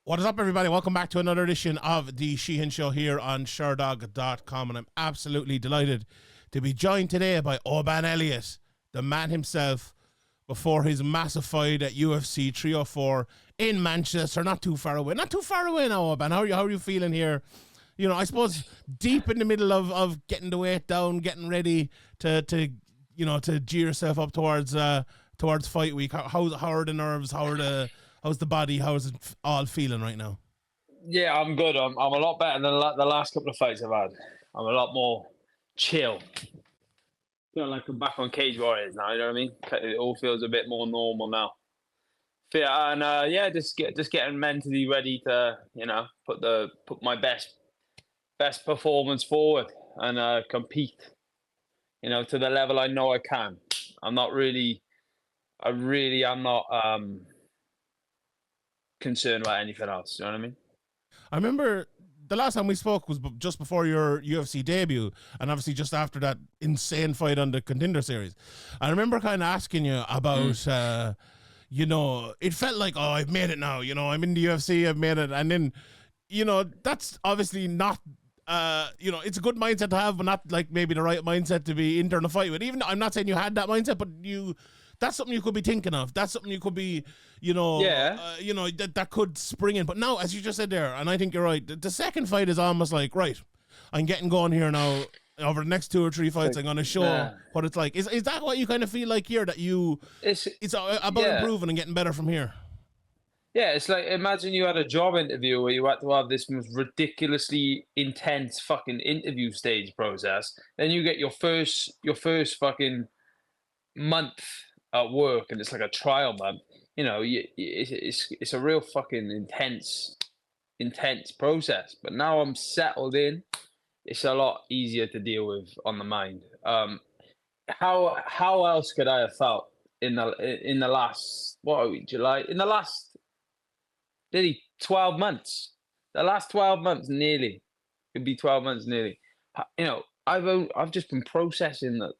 What is up, everybody? Welcome back to another edition of the Sheehan Show here on Sherdog.com, and I'm absolutely delighted to be joined today by Oban Elliott, the man himself, before his massive fight at UFC 304 in Manchester, not too far away. Not too far away now, Oban. How are you feeling here? You know, I suppose deep in the middle of getting the weight down, getting ready to gear yourself up towards fight week. How are the nerves? How's the body? How is it all feeling right now? Yeah, I'm good. I'm a lot better than the last couple of fights I've had. I'm a lot more chill. Feel like I'm back on Cage Warriors now. You know what I mean? It all feels a bit more normal now. Just getting mentally ready to put my best performance forward and compete. To the level I know I can. I'm not concerned about anything else. You know what I mean? I remember the last time we spoke was just before your UFC debut, and obviously just after that insane fight on the Contender Series. I remember kind of asking you about, it felt like, oh, I've made it now. I'm in the UFC, I've made it. And then, that's obviously not, it's a good mindset to have, but not like maybe the right mindset to be entering a fight with. Even I'm not saying you had that mindset, but that's something you could be thinking of. That's something you could be, that could spring in. But now, as you just said there, and I think you're right, the second fight is almost like, right, I'm getting going here now. Over the next 2 or 3 fights, I'm going to show what it's like. Is that what you kind of feel like here, that it's about improving and getting better from here? Yeah, it's like, imagine you had a job interview where you had to have this most ridiculously intense fucking interview stage process. Then you get your first fucking month at work, and it's like a trial month. It's a real fucking intense process. But now I'm settled in. It's a lot easier to deal with on the mind. How else could I have felt in the last, what are we, July? In the last nearly 12 months. The last 12 months nearly. It'd be 12 months nearly. I've just been processing that.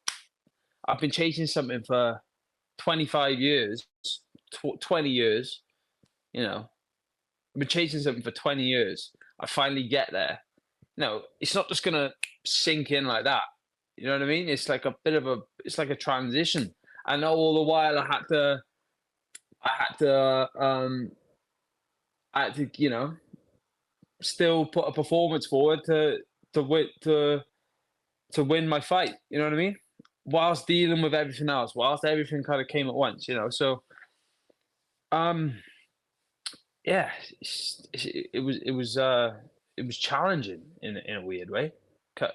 I've been chasing something for 25 years, 20 years, I've been chasing something for 20 years. I finally get there. It's not just going to sink in like that. You know what I mean? It's like it's like a transition. I know all the while I had to, still put a performance forward to win my fight. You know what I mean? Whilst dealing with everything else, whilst everything kind of came at once, so, it was challenging in a weird way. It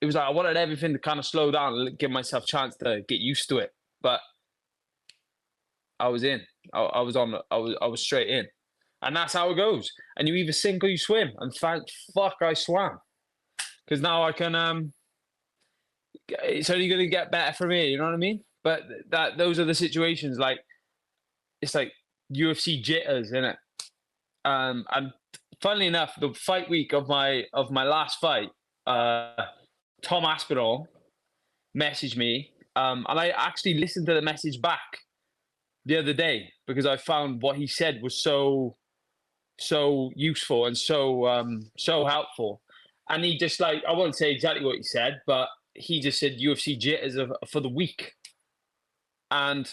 was like I wanted everything to kind of slow down and give myself a chance to get used to it, but I was in. I was straight in, and that's how it goes. And you either sink or you swim, and thank fuck I swam, because now I can it's only going to get better from here, you know what I mean? But those are the situations, like, it's like UFC jitters, isn't it? And funnily enough, the fight week of my last fight, Tom Aspinall messaged me, and I actually listened to the message back the other day because I found what he said was so useful and so helpful. And he just, like, I won't say exactly what he said, but he just said UFC jitters for the week. And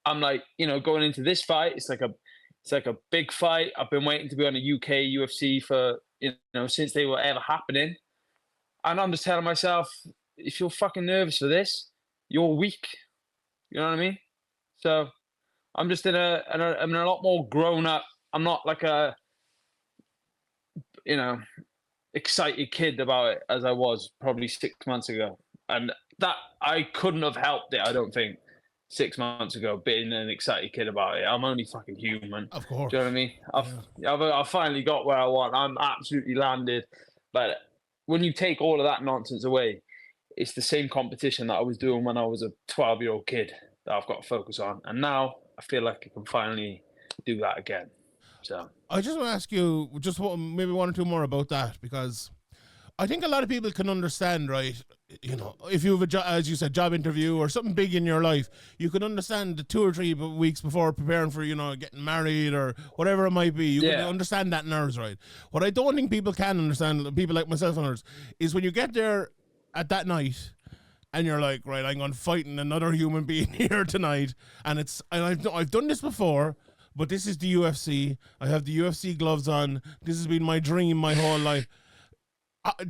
I'm like, going into this fight, it's like a big fight. I've been waiting to be on a UK UFC for, since they were ever happening. And I'm just telling myself, if you're fucking nervous for this, you're weak. You know what I mean? So I'm just I'm a lot more grown up. I'm not like a, excited kid about it as I was probably 6 months ago. And that, I couldn't have helped it, I don't think, 6 months ago, being an excited kid about it. I'm only fucking human. Of course. Do you know what I mean? I've finally got where I want. I'm absolutely landed. But when you take all of that nonsense away, it's the same competition that I was doing when I was a 12-year-old kid that I've got to focus on. And now I feel like I can finally do that again. So I just want to ask you just maybe 1 or 2 more about that, because I think a lot of people can understand, right? You know, if you have as you said, job interview or something big in your life, you can understand the 2 or 3 weeks before preparing for, you know, getting married or whatever it might be. You can understand that nerves, right? What I don't think people can understand, people like myself and others, is when you get there at that night and you're like, right, I'm going to fight another human being here tonight, and I've done this before. But this is the UFC. I have the UFC gloves on. This has been my dream my whole life.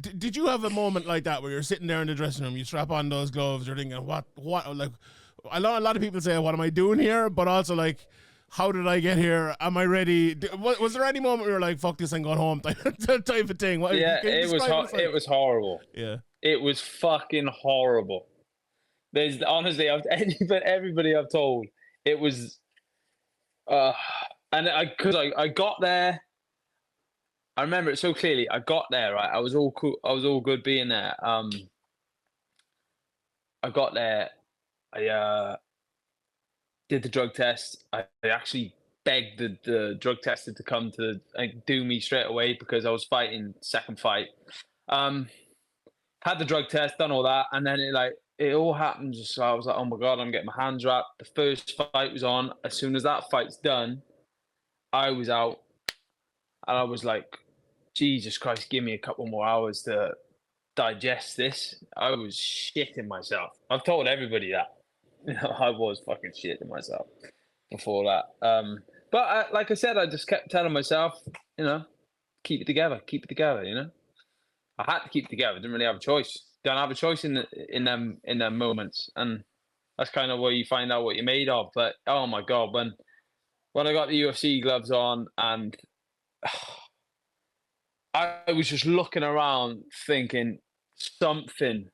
Did you have a moment like that where you're sitting there in the dressing room, you strap on those gloves, you're thinking, what, like, I know a lot of people say, what am I doing here? But also, like, how did I get here? Am I ready? Was there any moment where you're like, fuck this, I'm going home type of thing? It was horrible. Yeah. It was fucking horrible. There's honestly, everybody I've told, it was... and I got there. I remember it so clearly. I got there, right? I was all cool. I was all good being there. I got there. I did the drug test. I actually begged the drug tester to come to do me straight away because I was fighting second fight. Had the drug test, done all that, and then it all happened. So I was like, oh my God, I'm getting my hands wrapped. The first fight was on. As soon as that fight's done, I was out. And I was like, Jesus Christ, give me a couple more hours to digest this. I was shitting myself. I've told everybody that. You know, I was fucking shitting myself before that. But like I said, I just kept telling myself, you know, keep it together, you know. I had to keep it together. Didn't really have a choice. Don't have a choice in them moments, and that's kind of where you find out what you're made of. But oh my God, when I got the UFC gloves on, and I was just looking around, thinking, something,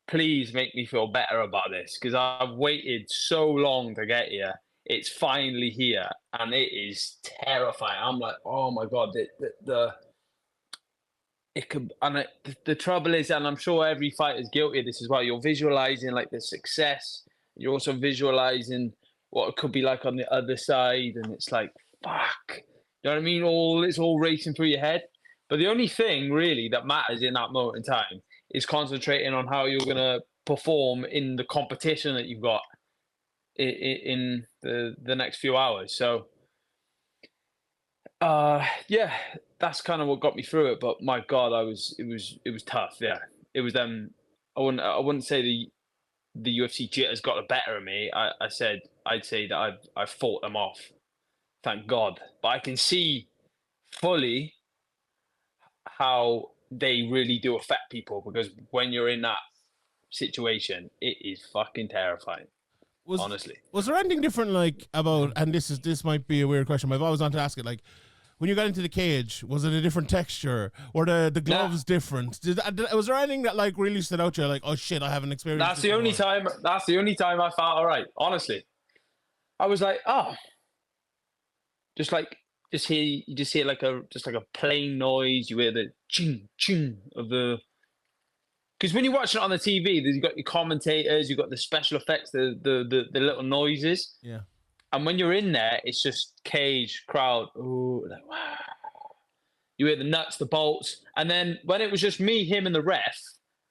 please make me feel better about this, because I've waited so long to get here. It's finally here, and it is terrifying. I'm like, oh my God, the trouble is, and I'm sure every fighter's guilty of this as well, you're visualizing like the success. You're also visualizing what it could be like on the other side, and it's like, fuck. You know what I mean? It's all racing through your head. But the only thing really that matters in that moment in time is concentrating on how you're going to perform in the competition that you've got in the next few hours. So, yeah, that's kind of what got me through it. But my God, it was tough. Yeah, it was I wouldn't say the UFC jitters got the better of me. I'd say that I've fought them off. Thank God. But I can see fully how they really do affect people, because when you're in that situation, it is fucking terrifying. Honestly. Was there anything different like about, and this might be a weird question, but I've always wanted to ask it, like, when you got into the cage, was it a different texture? Or the gloves different? Was there anything that like really stood out to you, like, oh shit, I haven't experienced That's the only time I felt all right, honestly. I was like, oh. You just hear like a plain noise. You hear the ching ching of the, because when you're watching it on the TV, you've got your commentators, you've got the special effects, the little noises. Yeah. And when you're in there, it's just cage, crowd. Ooh, like, wow. You hear the nuts, the bolts. And then when it was just me, him, and the ref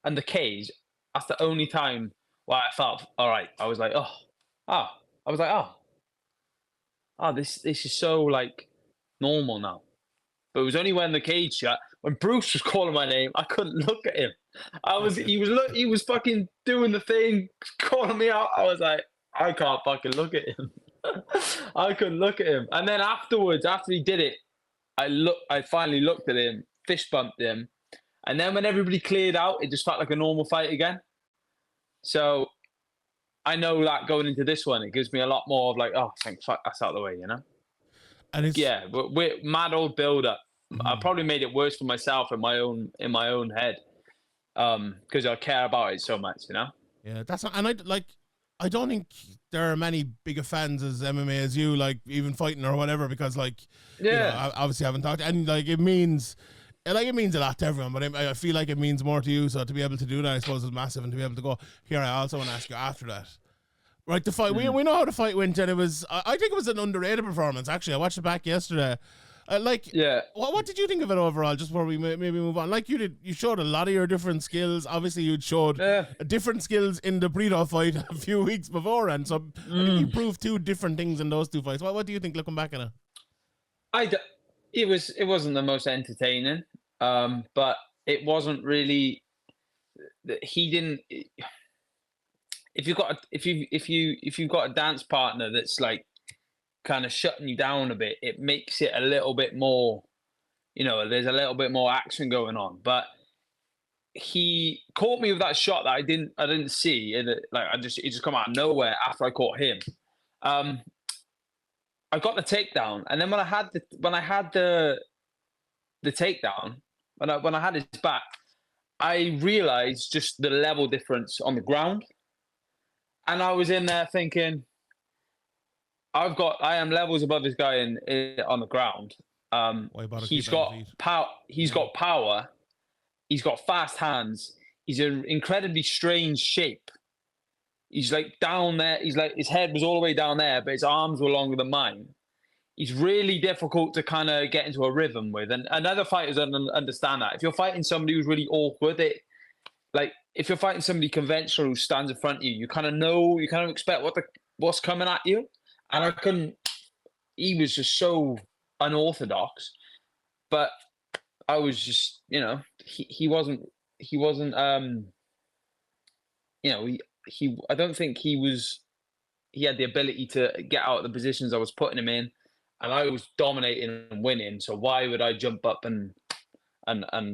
and the cage, that's the only time where I felt all right. I was like, this is so like normal now. But it was only when the cage shut, when Bruce was calling my name, I couldn't look at him. He was fucking doing the thing, calling me out. I was like, I can't fucking look at him. I couldn't look at him. And then afterwards, after he did it, I finally looked at him, fist bumped him. And then when everybody cleared out, it just felt like a normal fight again. So I know that going into this one, it gives me a lot more of like, oh, thank fuck, that's out of the way, you know? And it's, yeah, but we're mad old build up. I probably made it worse for myself in my own head, because I care about it so much, you know. Yeah, that's not, and I don't think there are many bigger fans as MMA as you, like even fighting or whatever, because like, yeah, you know, I obviously haven't talked, and like it means a lot to everyone, but I feel like it means more to you. So to be able to do that, I suppose, is massive, and to be able to go here. I also want to ask you after that. Right, the fight, we know how the fight went, and it was, I think it was an underrated performance, actually. I watched it back yesterday. Yeah. What did you think of it overall? Just before we maybe move on, like you showed a lot of your different skills. Obviously, you'd showed different skills in the Brito fight a few weeks before, and so I think you proved two different things in those two fights. What do you think looking back on it? It wasn't the most entertaining, but it wasn't really. He didn't. If you've got a dance partner that's like kind of shutting you down a bit, it makes it a little bit more. There's a little bit more action going on. But he caught me with that shot that I didn't see, and it just come out of nowhere after I caught him. I got the takedown, and then when I had the takedown, when I had his back, I realized just the level difference on the ground. And I was in there thinking, I am levels above this guy on the ground. He's got power. He's got power. He's got fast hands. He's an incredibly strange shape. He's like down there. He's like, his head was all the way down there, but his arms were longer than mine. He's really difficult to kind of get into a rhythm with. And other fighters don't understand that. If you're fighting somebody who's really awkward, if you're fighting somebody conventional who stands in front of you, you kind of expect what's coming at you. And he was just so unorthodox. But I was just, he wasn't, I don't think he had the ability to get out of the positions I was putting him in. And I was dominating and winning. So why would I jump up and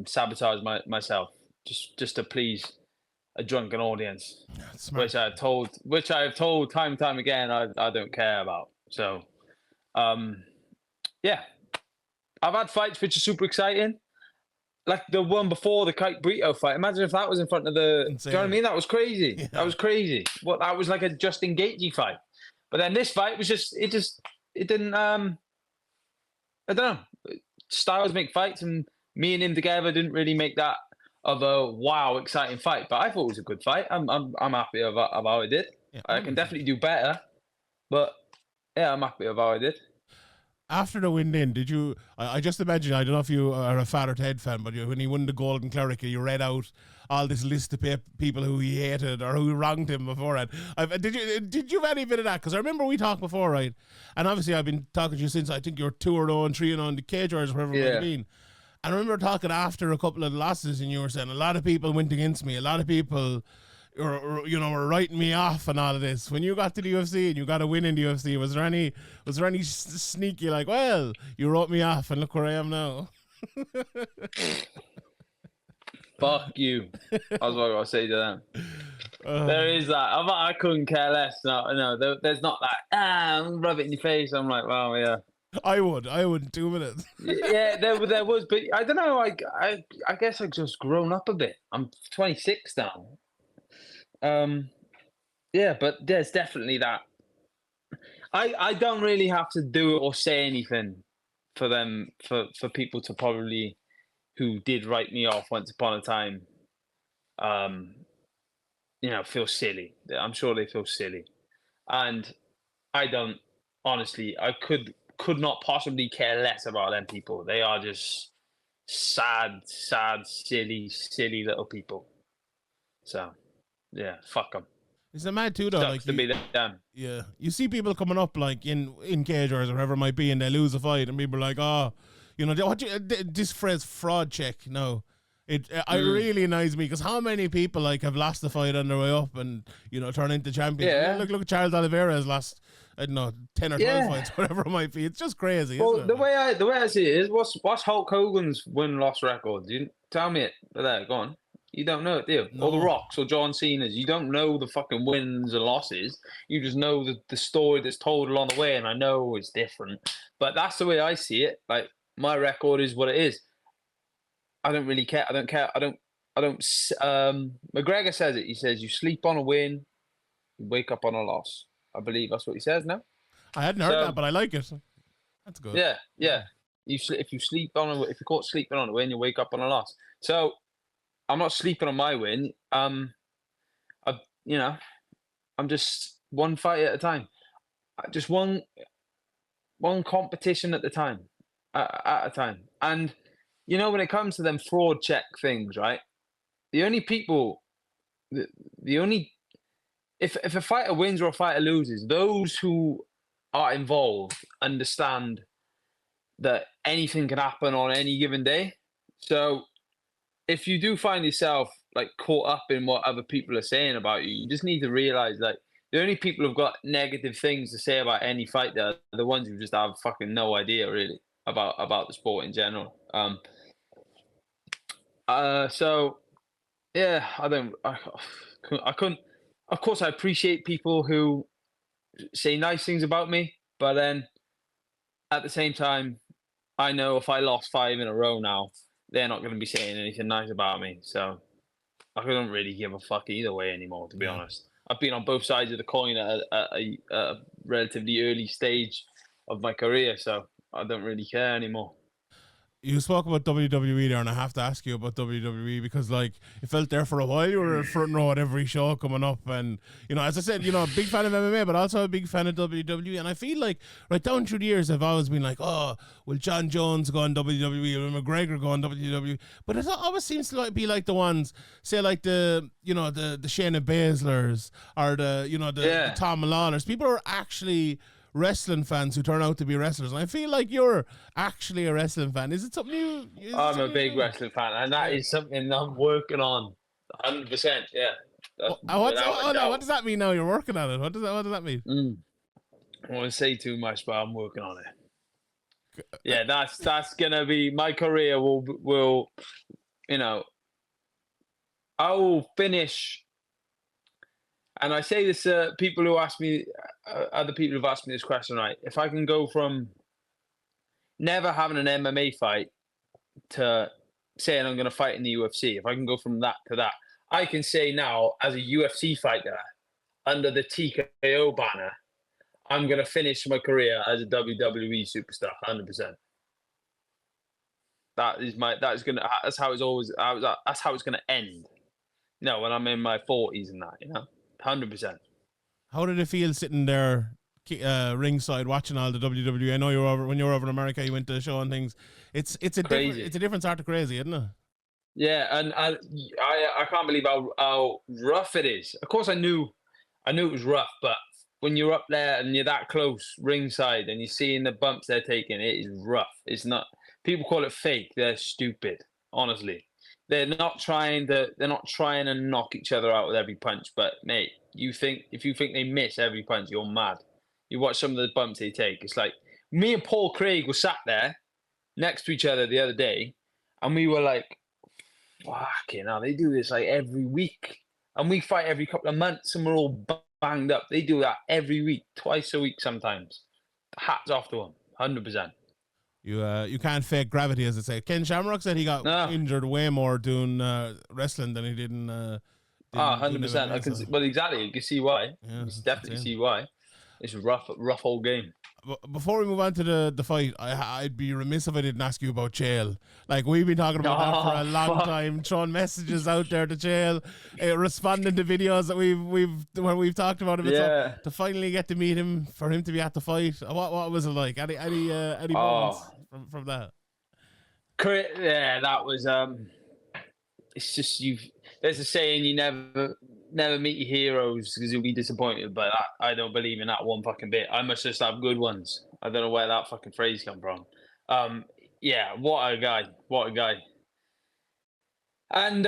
sabotage myself just to please a drunken audience, which I have told time and time again I don't care about. So, yeah, I've had fights which are super exciting, like the one before the Kite Brito fight. Imagine if that was in front of the. Insane. Do you know what I mean? That was crazy. Yeah. That was crazy. That was like a Justin Gaethje fight, but then this fight was it didn't. I don't know. Styles make fights, and me and him together didn't really make that of a wow exciting fight, but I thought it was a good fight. I'm happy of how I did. Yeah, I can definitely do better, but yeah, I'm happy of how I did. After the win, then did you? I just imagine. I don't know if you are a Father Ted fan, but when he won the Golden Cleric, you read out all this list of people who he hated or who wronged him beforehand. Did you have any bit of that? Because I remember we talked before, right? And obviously, I've been talking to you since I think you're 2-0 and 3-0 in the cage wars, whatever it might have been. And I remember talking after a couple of losses, and you were saying a lot of people went against me. A lot of people, were writing me off and all of this. When you got to the UFC and you got a win in the UFC, was there any sneaky like, well, you wrote me off and look where I am now? Fuck you. That's what I gotta say to them. There is that. I couldn't care less. No, there's not that. Rub it in your face. I'm like, wow, yeah. I would 2 minutes. Yeah, there was, but I don't know. I guess I've just grown up a bit. I'm 26 now. Yeah, but there's definitely that. I don't really have to do it or say anything for them for people to probably who did write me off once upon a time. Feel silly. I'm sure they feel silly, and I don't. Honestly, I could not possibly care less about them people. They are just sad, silly little people. So, yeah, fuck them. It's a mad too, though. Sucks to be them. Yeah, you see people coming up like in cage or whatever it might be, and they lose a fight, and people are like, "Oh, this phrase fraud check." No, it really annoys me because how many people like have lost the fight on their way up and turn into champions? Yeah. Look at Charles Oliveira's last, I don't know, 10 or 12 fights, whatever it might be. It's just crazy. Well, isn't it? the way I see it is, what's Hulk Hogan's win-loss record? You tell me it. There, go on. You don't know it, do you? No. Or The Rock's or John Cena's. You don't know the fucking wins and losses. You just know the story that's told along the way, and I know it's different. But that's the way I see it. Like, my record is what it is. I don't really care. I don't care. I don't. McGregor says it. He says, you sleep on a win, you wake up on a loss. I believe that's what he says now. I hadn't heard that, but I like it. That's good. Yeah. If you're caught sleeping on a win, you wake up on a loss. So I'm not sleeping on my win. I'm just one fight at a time. Just one competition at a time. at a time. And when it comes to them fraud check things, right? The only people, the only if a fighter wins or a fighter loses, those who are involved understand that anything can happen on any given day. So if you do find yourself like caught up in what other people are saying about you, you just need to realize like the only people who've got negative things to say about any fighter are the ones who just have fucking no idea really about the sport in general. So yeah, I couldn't. Of course, I appreciate people who say nice things about me, but then at the same time, I know if I lost 5 in a row now, they're not going to be saying anything nice about me. So I don't really give a fuck either way anymore, to be Yeah. honest. I've been on both sides of the coin at a relatively early stage of my career, so I don't really care anymore. You spoke about WWE there, and I have to ask you about WWE because, like, it felt there for a while. You were front row at every show coming up, and as I said, a big fan of MMA, but also a big fan of WWE. And I feel like right down through the years, I've always been like, oh, will John Jones go on WWE? Will McGregor go on WWE? But it always seems to be like the ones, say, like the Shayna Baszlers or the Tom Lawlers. People are actually wrestling fans who turn out to be wrestlers, and I feel like you're actually a wrestling fan. Is it something you? I'm a big wrestling fan, and that is something I'm working on 100%. Yeah. What does that mean now? You're working on it. What does that mean? I won't say too much, but I'm working on it. Yeah, that's gonna be my career. Will I will finish. And I say this to people who ask me, other people who've asked me this question, right? If I can go from never having an MMA fight to saying I'm going to fight in the UFC, if I can go from that to that, I can say now, as a UFC fighter, under the TKO banner, I'm going to finish my career as a WWE superstar, 100%. That's how it's going to end. When I'm in my 40s and that, 100%. How did it feel sitting there ringside watching all the WWE? I know when you were over in America, you went to the show and things. It's a different sort of crazy, isn't it? Yeah, and I can't believe how rough it is. Of course, I knew it was rough, but when you're up there and you're that close ringside and you're seeing the bumps they're taking, it is rough. It's not. People call it fake. They're stupid. Honestly, they're not trying to knock each other out with every punch. But mate, if you think they miss every punch, you're mad. You watch some of the bumps they take. It's like me and Paul Craig were sat there next to each other the other day, and we were like, fucking hell, they do this like every week. And we fight every couple of months and we're all banged up. They do that every week, twice a week sometimes. Hats off to them, 100%. You can't fake gravity, as they say. Ken Shamrock said he got injured way more doing wrestling than he did in 100%. Well, exactly. You can see why. Yeah, you can definitely see why. It's a rough old game. Before we move on to the fight, I'd be remiss if I didn't ask you about Chael. Like, we've been talking about that for a long time, throwing messages out there to Chael, responding to videos that we've talked about him. Yeah. So to finally get to meet him, for him to be at the fight, what was it like? Any moments from that? Yeah, that was it's just there's a saying, you never meet your heroes because you'll be disappointed, but I don't believe in that one fucking bit. I must just have good ones. I don't know where that fucking phrase come from. Yeah, what a guy. And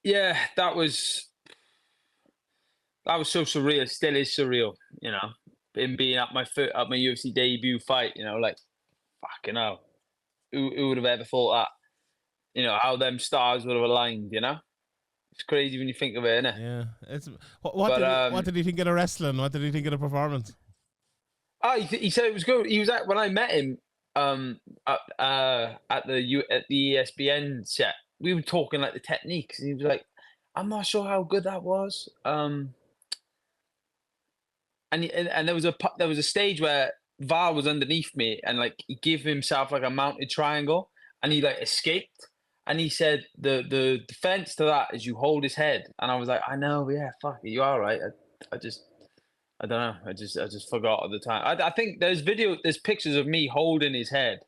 yeah, that was so surreal. Still is surreal, him being at my UFC debut fight, like fucking hell. Who would have ever thought that? How them stars would have aligned, It's crazy when you think of it, innit? Yeah. What did he think of the wrestling? What did he think of the performance? He said it was good. He was when I met him at the ESPN set. We were talking like the techniques, and he was like, "I'm not sure how good that was." And there was a stage where Val was underneath me, and like he gave himself like a mounted triangle, and he like escaped. And he said the defense to that is you hold his head. And I was like, I know, yeah, fuck it, you are right. I don't know. I just forgot at the time. I think there's pictures of me holding his head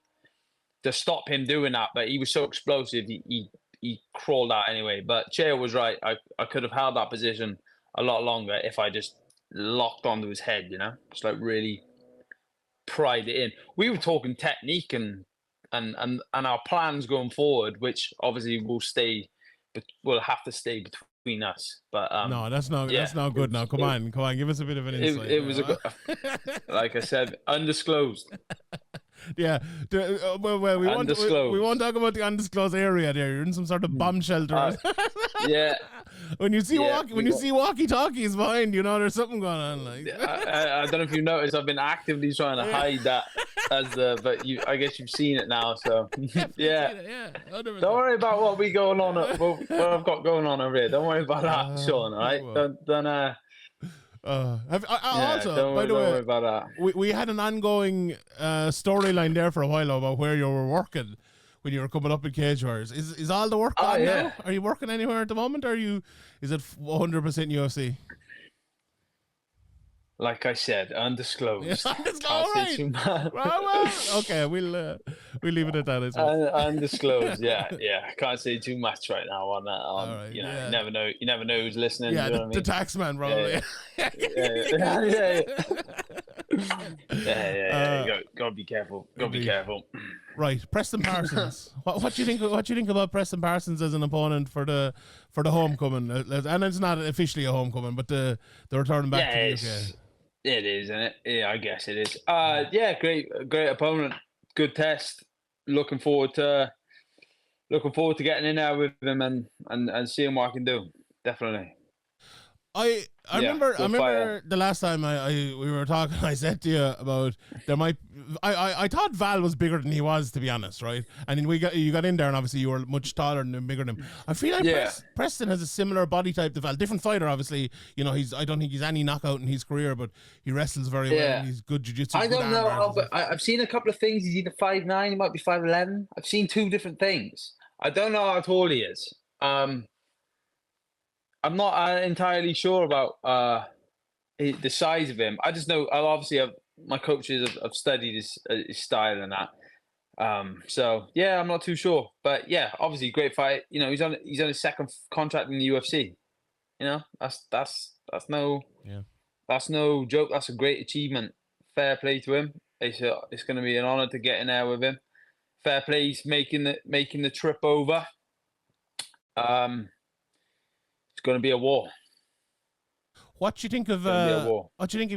to stop him doing that. But he was so explosive, he crawled out anyway. But Chael was right. I could have held that position a lot longer if I just locked onto his head, you know, just like really pried it in. We were talking technique and our plans going forward, which obviously will have to stay between us. But no, that's not good. Now, come on, give us a bit of an insight. It was like I said, undisclosed. Yeah, well, we won't talk about the undisclosed area. There, you're in some sort of bomb shelter. Yeah. When you see walkie-talkies behind, you know there's something going on. Like, I don't know if you noticed, I've been actively trying to hide that but I guess you've seen it now. So yeah. Don't worry about what I've got going on over here. Don't worry about that, Sean. All right, don't. Also, don't by the way, worry about that. We had an ongoing storyline there for a while about where you were working when you were coming up in Cage Warriors. Is all the work gone now? Are you working anywhere at the moment, or is it 100% UFC? Like I said, undisclosed. Right. Well, okay, we'll leave it at that. Undisclosed. Yeah. I can't say too much right now on that. Right, you never know. You never know who's listening. Yeah, you know the tax man probably. Yeah. Gotta be careful. Be careful. Right, Preston Parsons. What do you think? What do you think about Preston Parsons as an opponent for the homecoming? And it's not officially a homecoming, but the return back to the UK. It is, isn't it? Yeah, I guess it is. Great opponent. Good test. Looking forward to getting in there with him and seeing what I can do. Definitely. I remember the last time we were talking, I said to you about I thought Val was bigger than he was, to be honest, right? And you got in there, and obviously you were much taller and bigger than him. I feel like Preston has a similar body type to Val. Different fighter, obviously. You know, I don't think he's any knockout in his career, but he wrestles very well. And he's good jiu-jitsu. I don't know, but I've seen a couple of things. He's either 5'9", he might be 5'11". I've seen two different things. I don't know how tall he is. I'm not entirely sure about the size of him. I just know my coaches have studied his style and that. So yeah, I'm not too sure, but yeah, obviously great fight. You know, he's on his second contract in the UFC. You know, that's no joke. That's a great achievement. Fair play to him. It's going to be an honor to get in there with him. Fair play. He's making the trip over. It's going to be a war. What do you think of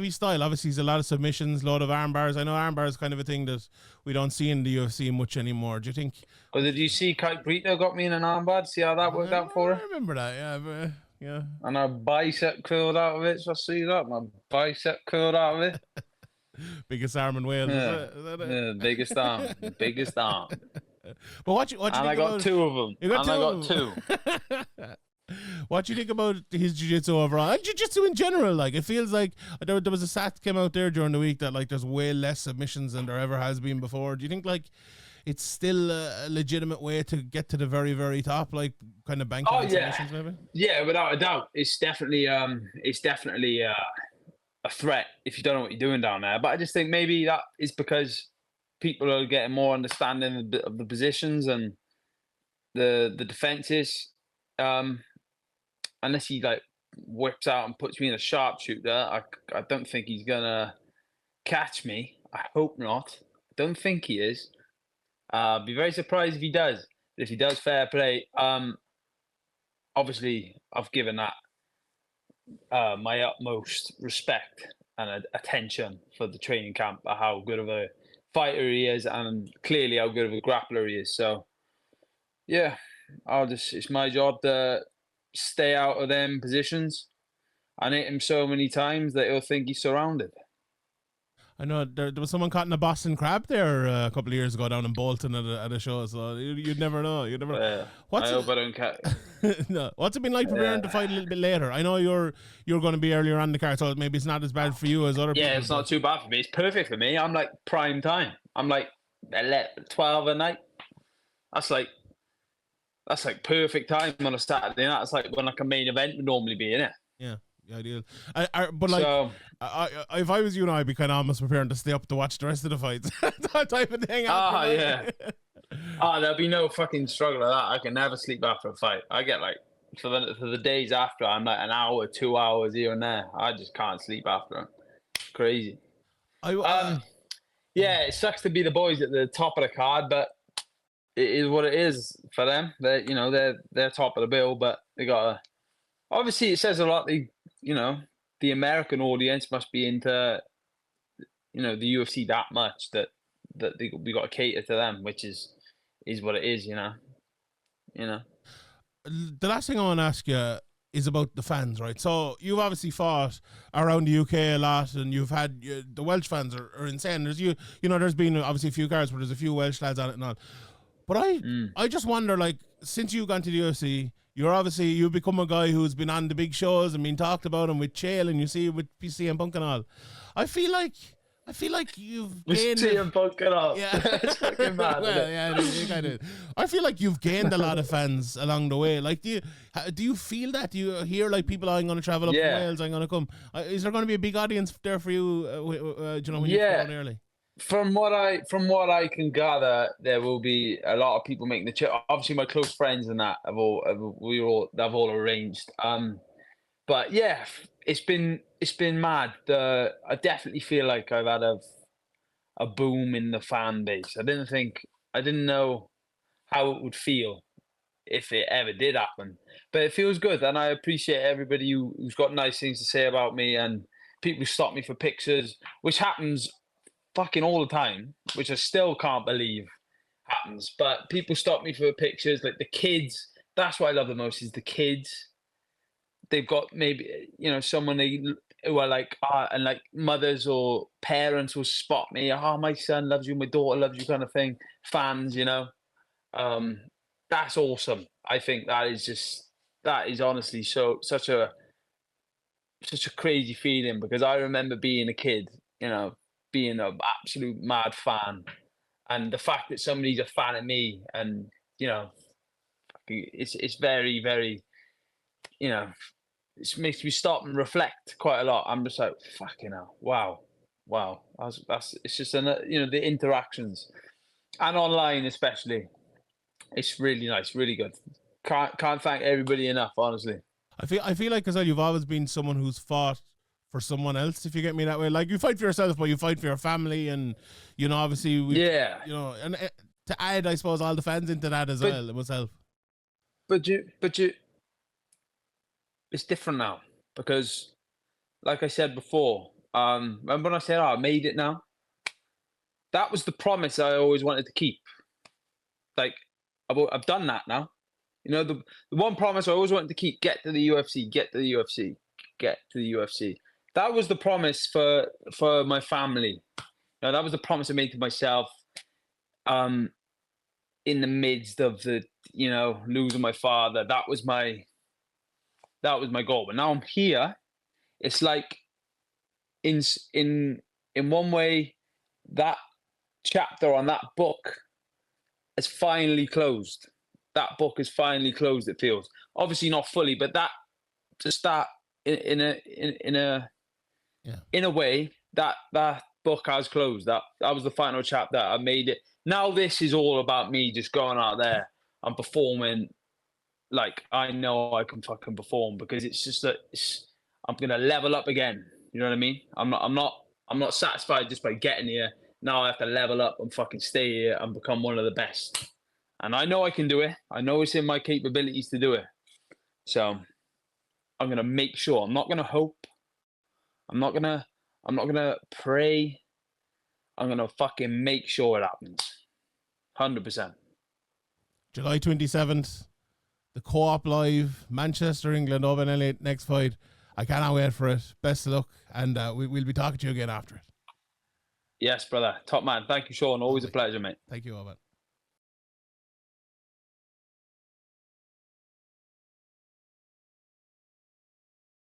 his style? Obviously, he's a lot of submissions, a lot of arm bars. I know arm bar is kind of a thing that we don't see in the UFC much anymore. Do you think? Well, did you see Kite Brito got me in an arm bar? See how that worked out for her? I remember that, yeah. And her bicep curled out of it. So I see that. My bicep curled out of it. Biggest arm in Wales. Yeah, is that it? Biggest arm. Biggest arm. But what you think I got two of them. I got two. What do you think about his jiu-jitsu overall? And jiu-jitsu in general, like, it feels like there was a stat came out there during the week that, like, there's way less submissions than there ever has been before. Do you think, like, it's still a legitimate way to get to the very, very top, like, kind of banking on submissions, maybe? Yeah, without a doubt. It's definitely a threat if you don't know what you're doing down there. But I just think maybe that is because people are getting more understanding of the positions and the defenses. Unless he like whips out and puts me in a sharpshooter, I don't think he's gonna catch me. I hope not. I don't think he is. I'd be very surprised if he does. But if he does, fair play. Obviously, I've given that my utmost respect and attention for the training camp, how good of a fighter he is, and clearly how good of a grappler he is. So, yeah, it's my job to stay out of them positions and hit him so many times that he'll think he's surrounded. I know there was someone caught in a Boston Crab there a couple of years ago down in Bolton at a show, so you'd never know. I hope I don't catch. No. What's it been like preparing to fight a little bit later? I know you're going to be earlier on the card, so maybe it's not as bad for you as other people. Yeah, it's not too bad for me. It's perfect for me. I'm like prime time. I'm like 12 at night. That's like perfect time on a Saturday night. It's like when like a main event would normally be, innit? Yeah, ideal. But like, so, if I was you, I'd be kind of almost preparing to stay up to watch the rest of the fights. That type of thing. Yeah. Oh, there'll be no fucking struggle with that. I can never sleep after a fight. I get like for the days after, I'm like an hour, 2 hours here and there. I just can't sleep after them. Crazy. I Yeah, it sucks to be the boys at the top of the card, but it is what it is for them. They're top of the bill, but they gotta. Obviously, it says a lot. The American audience must be into the UFC that much that we got to cater to them, which is what it is. The last thing I want to ask you is about the fans, right? So you've obviously fought around the UK a lot, and you've had the Welsh fans are insane. There's been obviously a few cards where there's a few Welsh lads on it and all. But I just wonder, like, since you've gone to the UFC, you've become a guy who's been on the big shows and been talked about, and with Chael, and you see with CM Punk and all. I feel like you've gained CM Punk and all. Yeah, it's fucking mad. Well, yeah, you kind of. I feel like you've gained a lot of fans along the way. Like, do you feel that? Do you hear like people? I'm going to travel up to Wales. I'm going to come. Is there going to be a big audience there for you? When you go early? From what I can gather, there will be a lot of people making the trip. Obviously, my close friends and that have all arranged. But yeah, it's been mad. I definitely feel like I've had a boom in the fan base. I didn't know how it would feel if it ever did happen, but it feels good, and I appreciate everybody who's got nice things to say about me, and people who stop me for pictures, which happens fucking all the time, which I still can't believe happens. But people stop me for pictures, like the kids. That's what I love the most is the kids. They've got maybe someone who are like and like mothers or parents will spot me. Oh, my son loves you, my daughter loves you, kind of thing. Fans, that's awesome. I think that is honestly such a crazy feeling, because I remember being a kid, being an absolute mad fan, and the fact that somebody's a fan of me, and it's very, very, it makes me stop and reflect quite a lot. I'm just like, fucking hell, wow. It's just the interactions, and online especially. It's really nice, really good. Can't thank everybody enough, honestly. I feel like as well, you've always been someone who's fought for someone else, if you get me that way. Like, you fight for yourself, but you fight for your family, and obviously and to add, I suppose, all the fans into that as well, myself. But you it's different now, because like I said before, remember when I said, I made it now? That was the promise I always wanted to keep. Like, I've done that now. The one promise I always wanted to keep: get to the UFC, get to the UFC, get to the UFC. That was the promise for my family. That was the promise I made to myself. In the midst of the losing my father, that was my goal. But now I'm here. It's like in one way, that chapter on that book is finally closed. That book is finally closed. It feels, obviously not fully, but that to start in a way, that book has closed. That was the final chapter. I made it. Now this is all about me just going out there and performing like I know I can fucking perform, because it's just that I'm gonna level up again. You know what I mean? I'm not satisfied just by getting here. Now I have to level up and fucking stay here and become one of the best. And I know I can do it. I know it's in my capabilities to do it. So I'm gonna make sure. I'm not gonna hope. I'm not gonna pray. I'm gonna fucking make sure it happens. 100%. July 27th, the Co-op Live, Manchester, England, Oban, Elliott, next fight. I cannot wait for it. Best of luck, and we'll be talking to you again after it. Yes, brother. Top man. Thank you, Sean. Always a pleasure, mate. Thank you, Oban.